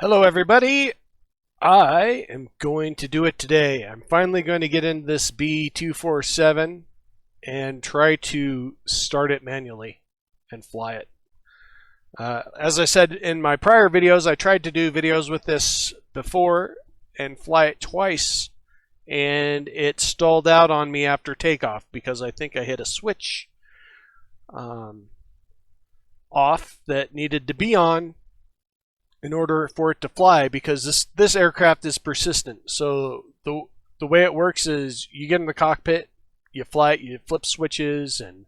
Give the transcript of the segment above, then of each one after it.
Hello everybody! I am going to do it today. I'm finally going to get into this B247 and try to start it manually and fly it. As I said in my prior videos, I tried to do videos with this before and fly it twice, and it stalled out on me after takeoff because I think I hit a switch off that needed to be on in order for it to fly, because this aircraft is persistent. So the way it works is you get in the cockpit, you fly it, you flip switches and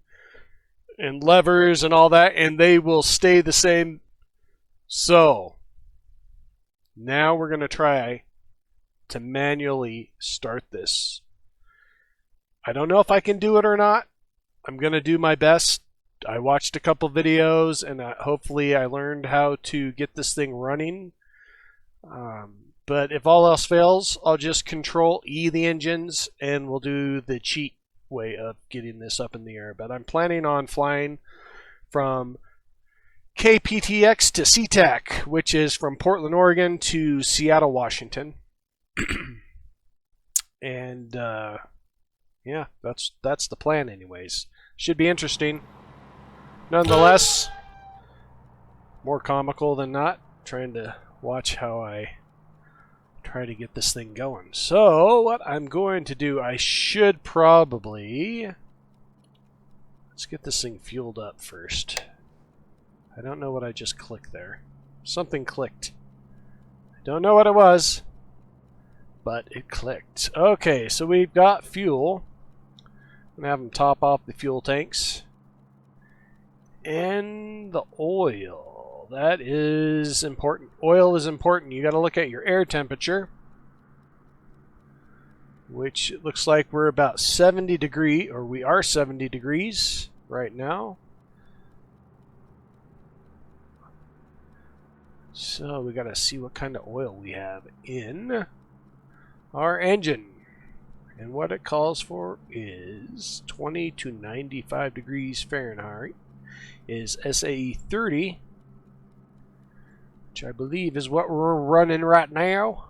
levers and all that, and they will stay the same. So now we're going to try to manually start this. I don't know if I can do it or not. I'm going to do my best. I watched a couple videos, and hopefully I learned how to get this thing running. But if all else fails, I'll just Control E the engines, and we'll do the cheat way of getting this up in the air. But I'm planning on flying from KPTX to SeaTac, which is from Portland, Oregon to Seattle, Washington. And yeah, that's the plan anyways. Should be interesting. Nonetheless, more comical than not, trying to watch how I try to get this thing going. So what I'm going to do, I should probably, let's get this thing fueled up first. I don't know what I just clicked there. Something clicked. I don't know what it was, but it clicked. Okay, so we've got fuel. I'm going to have them top off the fuel tanks. And the oil, that is important. Oil is important. You got to look at your air temperature, which it looks like we're about 70 degrees, or we are 70 degrees right now. So we got to see what kind of oil we have in our engine. And what it calls for is 20 to 95 degrees Fahrenheit. Is SAE 30, which I believe is what we're running right now.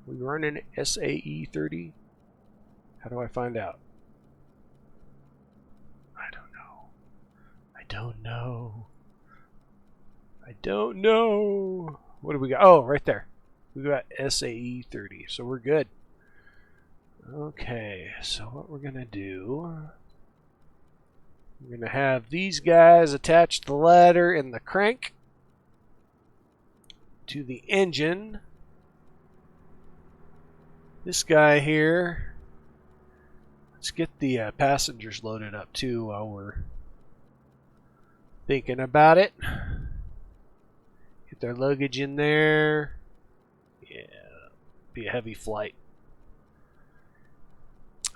We're running SAE 30. How do I find out? I don't know. I don't know. I don't know. What do we got? Oh, right there. We got SAE 30, so we're good. Okay, so what we're gonna do, we're going to have these guys attach the ladder and the crank to the engine. This guy here, let's get the passengers loaded up too while we're thinking about it. Get their luggage in there. Yeah, be a heavy flight.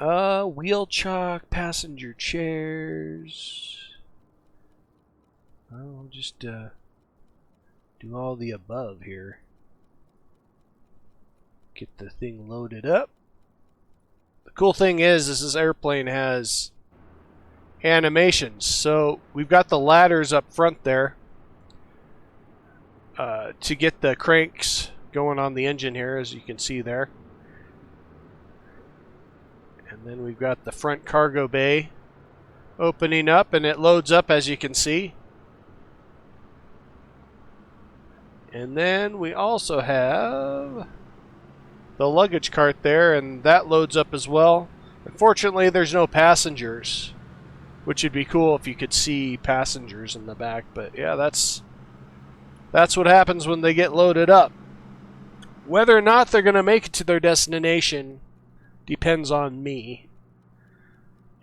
Wheel chock, passenger chairs. I'll just do all the above here. Get the thing loaded up. The cool thing is this airplane has animations. So we've got the ladders up front there to get the cranks going on the engine here, as you can see there. And then we've got the front cargo bay opening up, and it loads up, as you can see. And then we also have the luggage cart there, and that loads up as well. Unfortunately, there's no passengers, which would be cool if you could see passengers in the back. But yeah, that's what happens when they get loaded up. Whether or not they're going to make it to their destination depends on me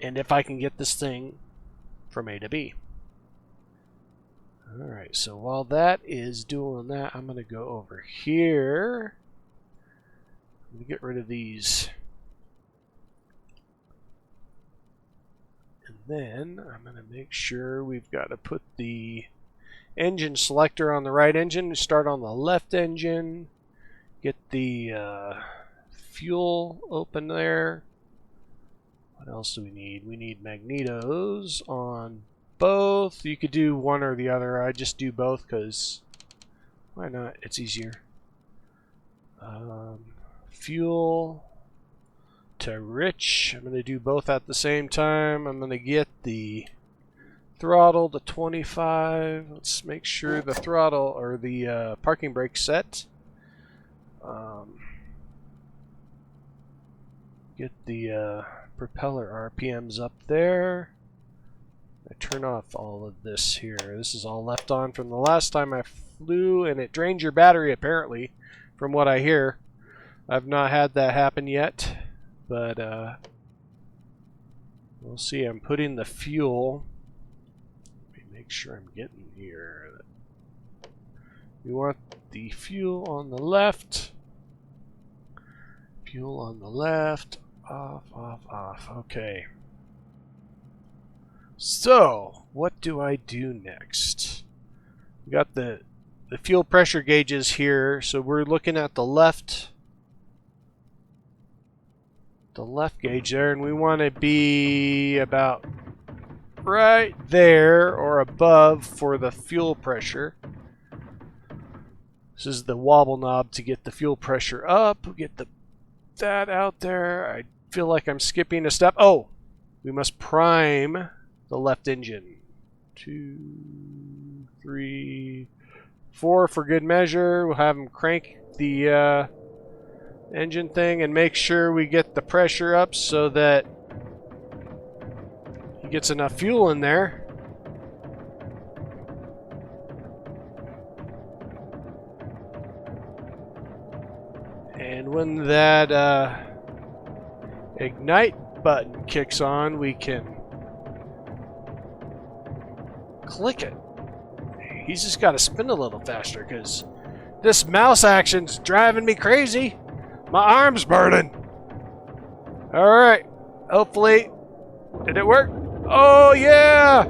and if I can get this thing from A to B. Alright, so while that is doing that, I'm going to go over here. I'm going to get rid of these. And then I'm going to make sure we've got to put the engine selector on the right engine. Start on the left engine. Get the fuel open there. What else do we need? We need magnetos on both. You could do one or the other. I just do both because why not? It's easier. Fuel to rich. I'm going to do both at the same time. I'm going to get the throttle to 25. Let's make sure the throttle or the parking brake set. Get the propeller RPMs up there. I turn off all of this here. This is all left on from the last time I flew, and it drains your battery apparently, from what I hear. I've not had that happen yet, but we'll see. I'm putting the fuel. Let me make sure I'm getting here. We want the fuel on the left. Fuel on the left. Off, off, off. Okay. So, what do I do next? We got the fuel pressure gauges here, so we're looking at the left gauge there, and we want to be about right there or above for the fuel pressure. This is the wobble knob to get the fuel pressure up. We'll get that out there. I feel like I'm skipping a step. Oh, we must prime the left engine. 2, 3, 4 for good measure. We'll have him crank the engine thing and make sure we get the pressure up so that he gets enough fuel in there. And when that ignite button kicks on, we can click it. He's just got to spin a little faster because this mouse action's driving me crazy. My arm's burning. Alright. Hopefully. Did it work? Oh, yeah!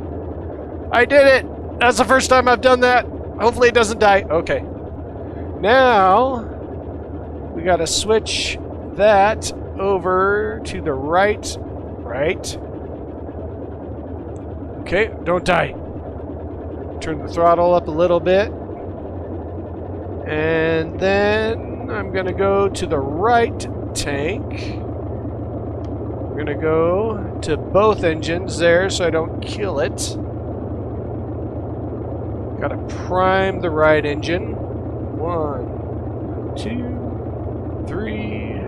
I did it! That's the first time I've done that. Hopefully it doesn't die. Okay. Now, we got to switch that over to the right. Right. Okay, don't die. Turn the throttle up a little bit. And then I'm going to go to the right tank. We're going to go to both engines there so I don't kill it. Got to prime the right engine. 1, 2, 3,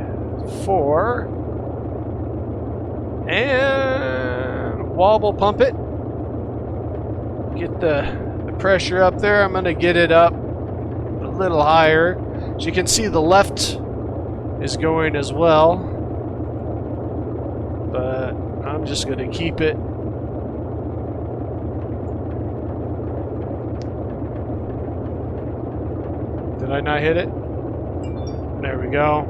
4. And wobble pump it. Get the pressure up there. I'm going to get it up a little higher. So you can see the left is going as well. But I'm just going to keep it. Did I not hit it? There we go.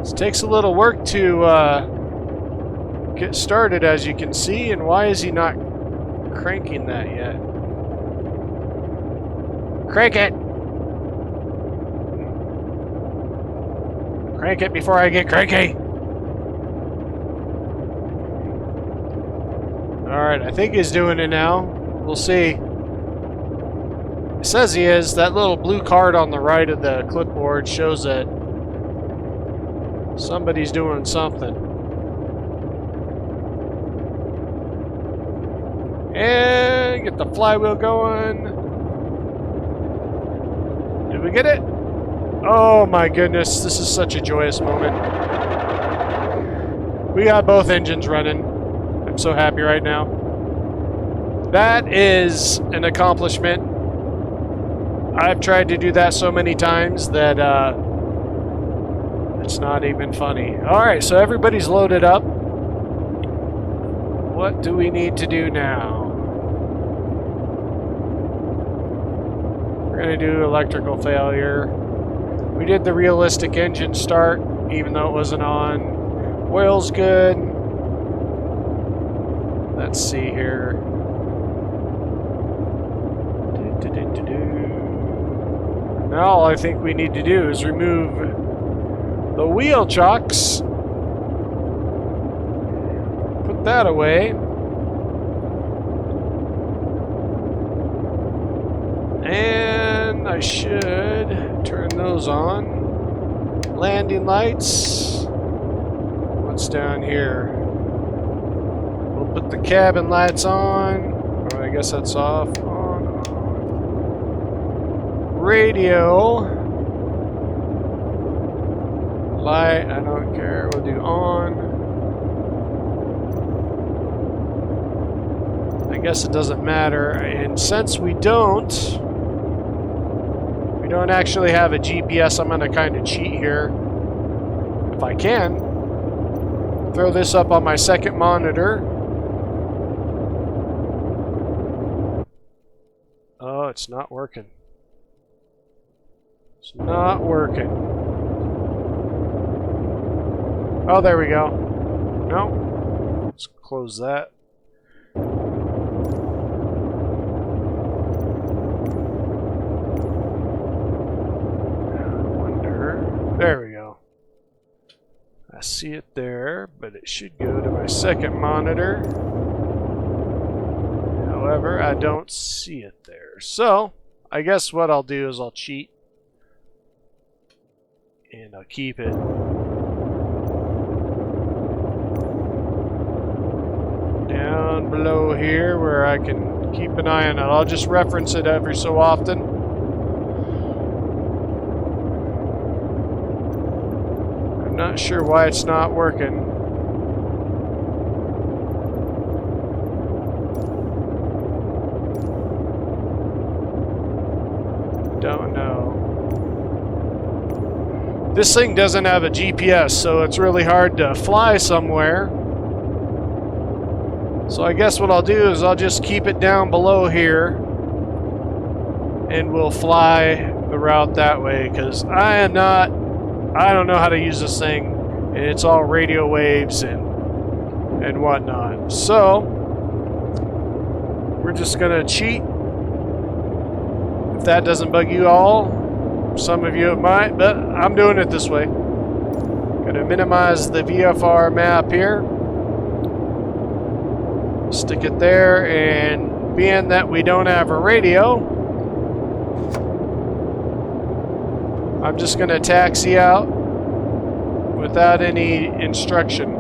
This takes a little work to get started, as you can see. And why is he not cranking that yet? Crank it! Crank it before I get cranky! Alright, I think he's doing it now. We'll see. It says he is. That little blue card on the right of the clipboard shows that somebody's doing something. And get the flywheel going. Did we get it? Oh my goodness, this is such a joyous moment. We got both engines running. I'm so happy right now. That is an accomplishment. I've tried to do that so many times that it's not even funny. Alright, so everybody's loaded up. What do we need to do now? We're going to do electrical failure. We did the realistic engine start, even though it wasn't on. Oil's good. Let's see here. Now all I think we need to do is remove the wheel chocks. Put that away. And I should turn those on. Landing lights. What's down here? We'll put the cabin lights on. Oh, I guess that's off. On. Radio. Light, I don't care. We'll do on. I guess it doesn't matter. And since we don't actually have a GPS, I'm going to kind of cheat here. If I can. Throw this up on my second monitor. Oh, it's not working. It's not working. Oh, there we go. No. Let's close that. There we go. I see it there, but it should go to my second monitor. However, I don't see it there. So, I guess what I'll do is I'll cheat. And I'll keep it down below here where I can keep an eye on it. I'll just reference it every so often. Not sure why it's not working. Don't know. This thing doesn't have a GPS, so it's really hard to fly somewhere. So I guess what I'll do is I'll just keep it down below here and we'll fly the route that way, because I don't know how to use this thing, and it's all radio waves and whatnot. So we're just gonna cheat. If that doesn't bug you all, some of you it might, but I'm doing it this way. Gonna minimize the VFR map here. Stick it there, and being that we don't have a radio, I'm just going to taxi out without any instruction.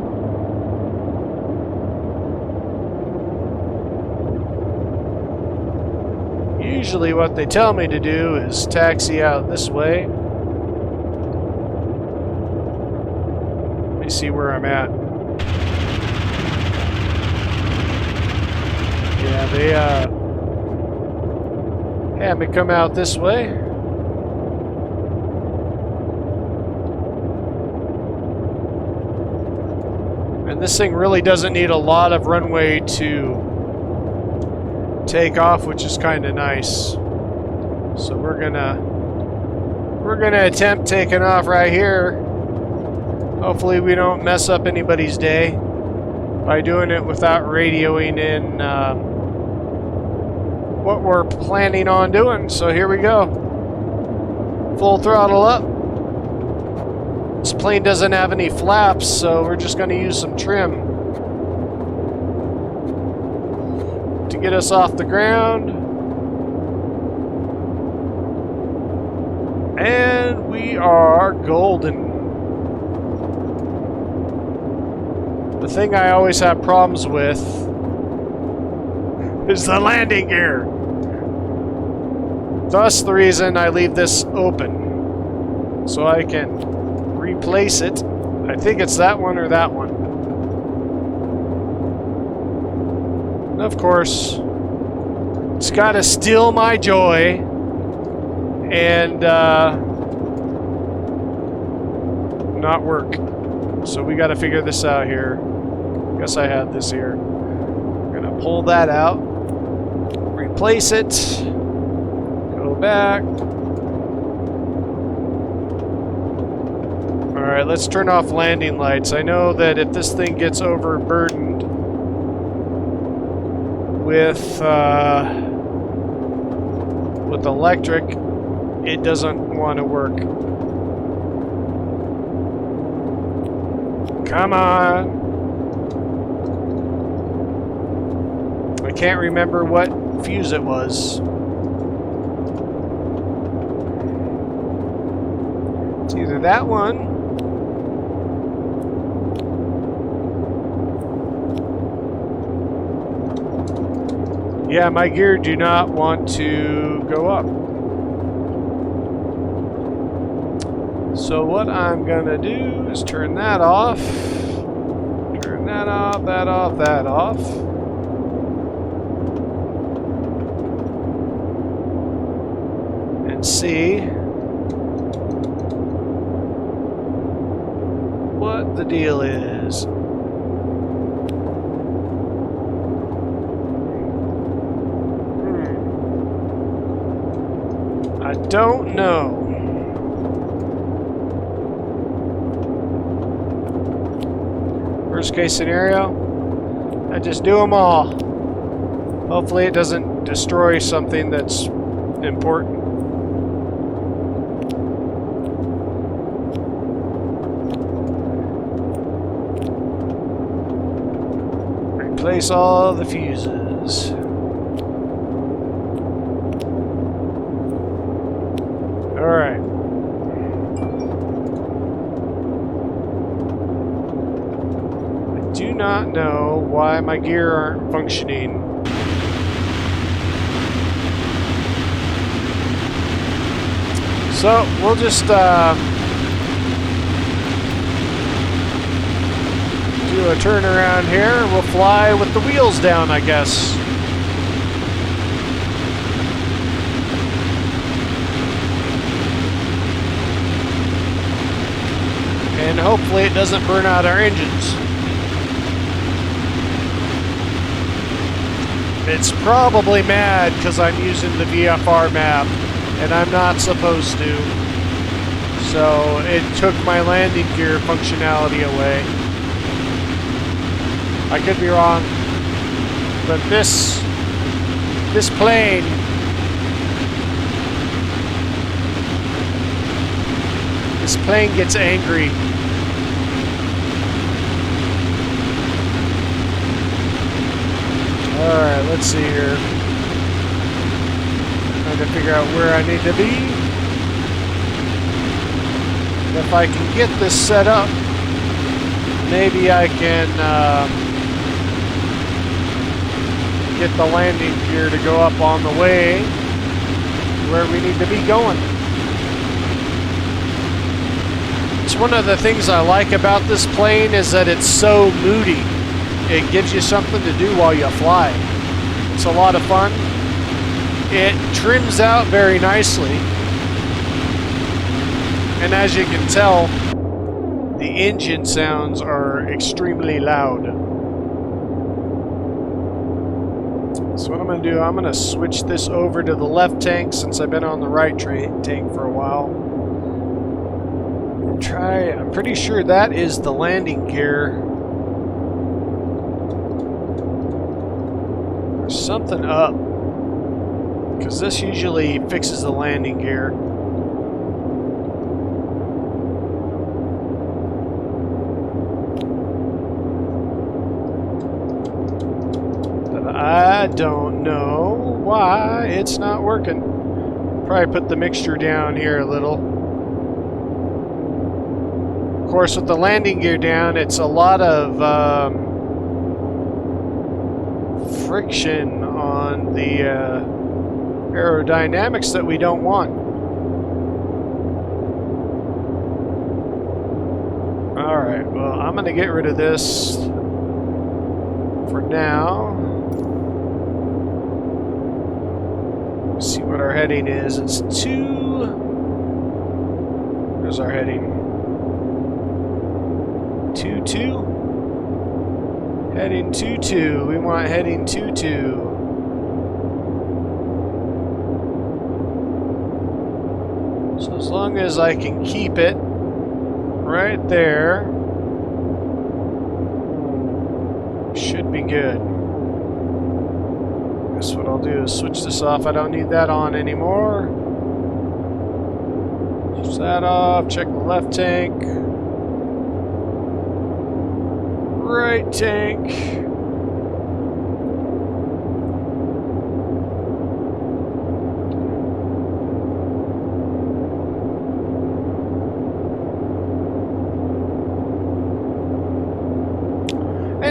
Usually what they tell me to do is taxi out this way. Let me see where I'm at. Yeah, they had me come out this way. And this thing really doesn't need a lot of runway to take off, which is kind of nice. So we're gonna attempt taking off right here. Hopefully we don't mess up anybody's day by doing it without radioing in what we're planning on doing. So here we go. Full throttle up. This plane doesn't have any flaps, so we're just going to use some trim to get us off the ground. And we are golden. The thing I always have problems with is the landing gear. Thus the reason I leave this open, so I can replace it. I think it's that one or that one. And of course, it's got to steal my joy and not work. So we got to figure this out here. Guess I had this here. I'm gonna pull that out, replace it, go back. Alright, let's turn off landing lights. I know that if this thing gets overburdened with electric, it doesn't want to work. Come on! I can't remember what fuse it was. either that one. Yeah, my gear do not want to go up. So what I'm gonna do is turn that off. Turn that off, that off, that off. And see what the deal is. I don't know. Worst case scenario, I just do them all. Hopefully it doesn't destroy something that's important. Replace all the fuses. Alright. I do not know why my gear aren't functioning. So, we'll just do a turnaround here. We'll fly with the wheels down, I guess. And hopefully it doesn't burn out our engines. It's probably mad because I'm using the VFR map and I'm not supposed to. So it took my landing gear functionality away. I could be wrong, but this plane gets angry. Alright, let's see here. Trying to figure out where I need to be. And if I can get this set up, maybe I can get the landing gear to go up on the way where we need to be going. It's one of the things I like about this plane is that it's so moody. It gives you something to do while you fly. It's a lot of fun. It trims out very nicely. And as you can tell, the engine sounds are extremely loud. So what I'm going to do, I'm going to switch this over to the left tank since I've been on the right tank for a while. I'm pretty sure that is the landing gear. There's something up, because this usually fixes the landing gear. But I don't know why it's not working. Probably put the mixture down here a little. Of course, with the landing gear down, it's a lot of friction on the aerodynamics that we don't want. Alright, well, I'm going to get rid of this for now. Let's see what our heading is. It's 2. There's our heading. 2-2. Heading 2-2. We want heading 2-2. So as long as I can keep it right there, should be good. Guess what I'll do is switch this off. I don't need that on anymore. Switch that off. Check the left tank. Right tank.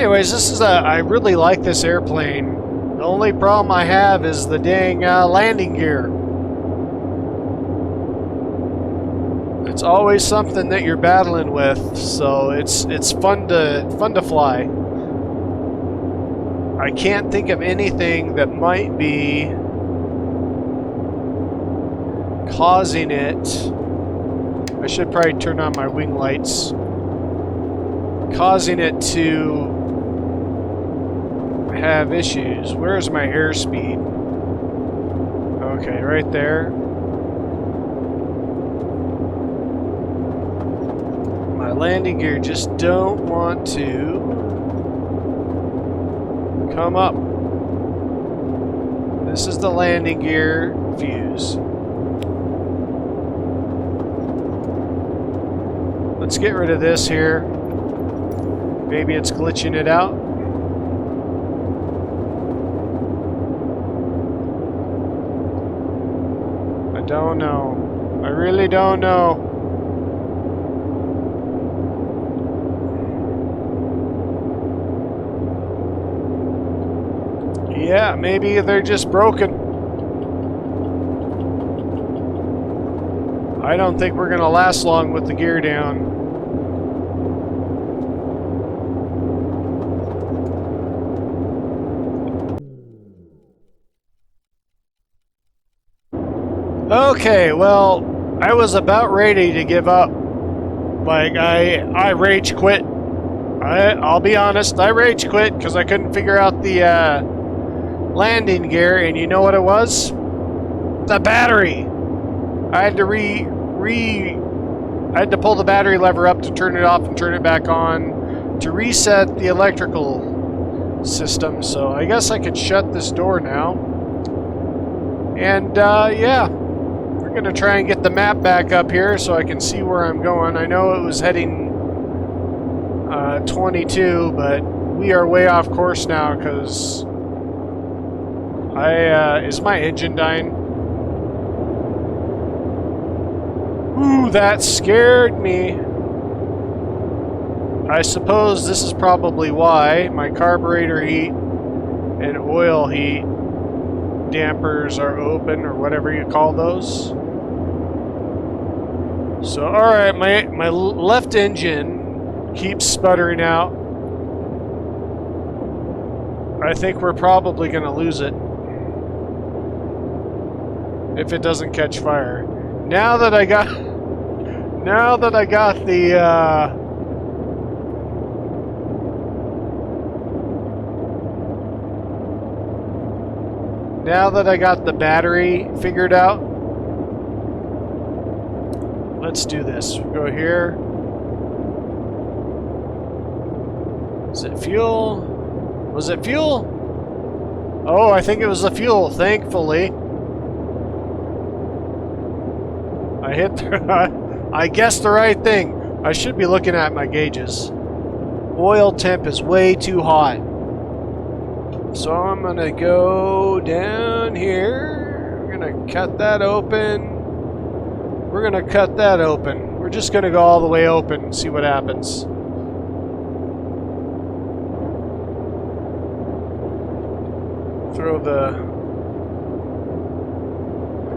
anyways, I really like this airplane. The only problem I have is the dang landing gear. It's always something that you're battling with, so it's fun to fly. I can't think of anything that might be causing it. I should probably turn on my wing lights. Causing it to have issues. Where's my airspeed? Okay, right there. My landing gear just don't want to come up. This is the landing gear fuse. Let's get rid of this here. Maybe it's glitching it out. I don't know. I really don't know. Yeah, maybe they're just broken. I don't think we're gonna last long with the gear down. Okay, well, I was about ready to give up. Like, I rage quit. I'll be honest, I rage quit because I couldn't figure out the landing gear, and you know what it was? The battery. I had to I had to pull the battery lever up to turn it off and turn it back on to reset the electrical system. So I guess I could shut this door now. And yeah, we're gonna try and get the map back up here so I can see where I'm going. I know it was heading 22, but we are way off course now because is my engine dying? Ooh, that scared me. I suppose this is probably why my carburetor heat and oil heat dampers are open, or whatever you call those. So, alright, my left engine keeps sputtering out. I think we're probably going to lose it if it doesn't catch fire. Now that I got the now that I got the battery figured out, let's do this. We'll go here. Is it fuel? Was it fuel? Oh, I think it was the fuel, thankfully. I guessed the right thing. I should be looking at my gauges. Oil temp is way too hot. So I'm gonna go down here. We're gonna cut that open. We're gonna cut that open. We're just gonna go all the way open and see what happens. Throw the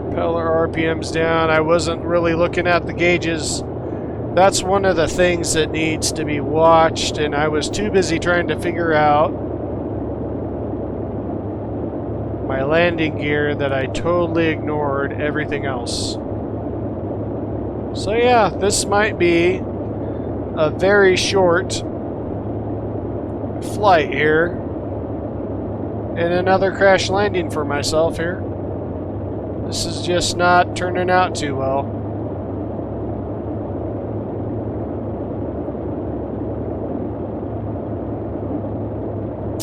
propeller RPMs down. I wasn't really looking at the gauges. That's one of the things that needs to be watched, and I was too busy trying to figure out my landing gear that I totally ignored everything else. So yeah, this might be a very short flight here, and another crash landing for myself here. This is just not turning out too well.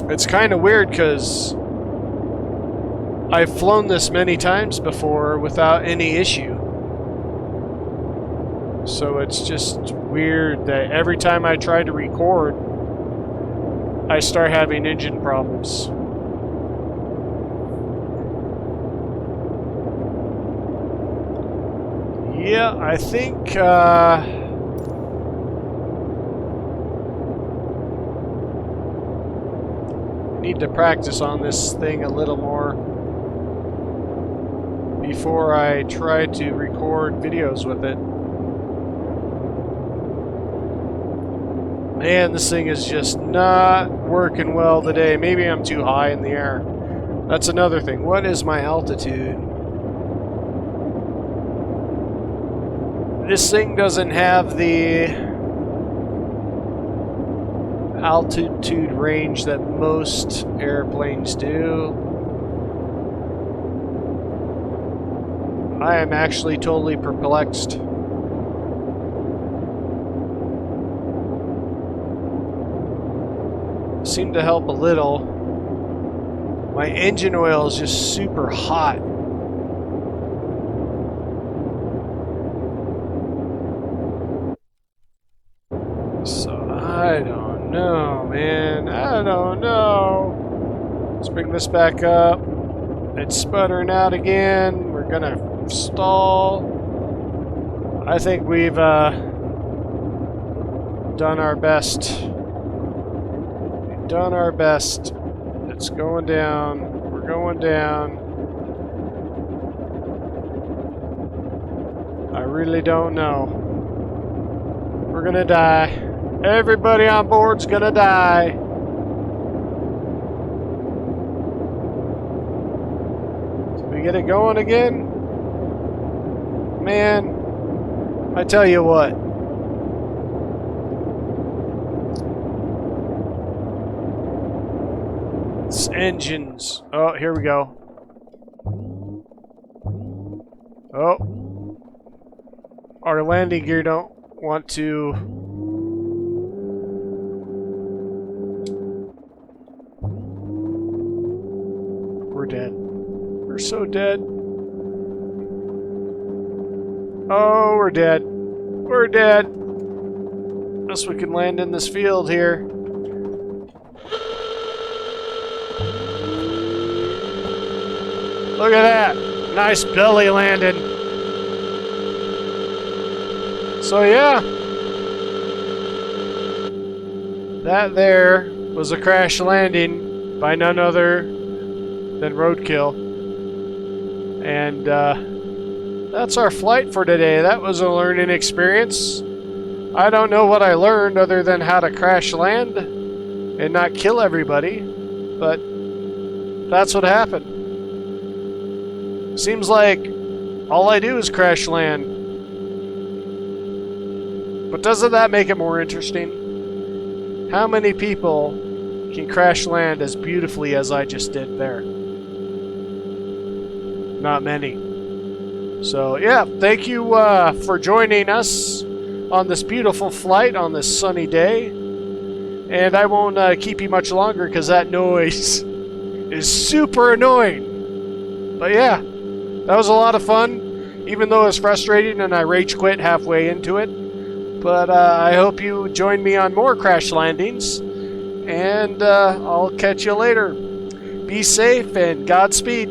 It's kind of weird because I've flown this many times before without any issue. So it's just weird that every time I try to record, I start having engine problems. Yeah, I think need to practice on this thing a little more before I try to record videos with it. Man, this thing is just not working well today. Maybe I'm too high in the air. That's another thing. What is my altitude? This thing doesn't have the altitude range that most airplanes do. I am actually totally perplexed. Seemed to help a little. My engine oil is just super hot. So I don't know, man. I don't know. Let's bring this back up. It's sputtering out again. We're gonna stall. I think we've done our best. We've done our best. It's going down. We're going down. I really don't know. We're gonna die. Everybody on board's gonna die. Did we get it going again? Man, I tell you what. It's engines. Oh, here we go. Oh. Our landing gear don't want to... We're dead. We're so dead. Oh, we're dead. We're dead. Unless we can land in this field here. Look at that. Nice belly landing. So yeah. That there was a crash landing by none other than Roadkill. And that's our flight for today. That was a learning experience. I don't know what I learned other than how to crash land and not kill everybody, but that's what happened. Seems like all I do is crash land. But doesn't that make it more interesting? How many people can crash land as beautifully as I just did there? Not many. So yeah, thank you for joining us on this beautiful flight on this sunny day. And I won't keep you much longer because that noise is super annoying. But yeah, that was a lot of fun, even though it was frustrating and I rage quit halfway into it. But I hope you join me on more crash landings, and I'll catch you later. Be safe and Godspeed.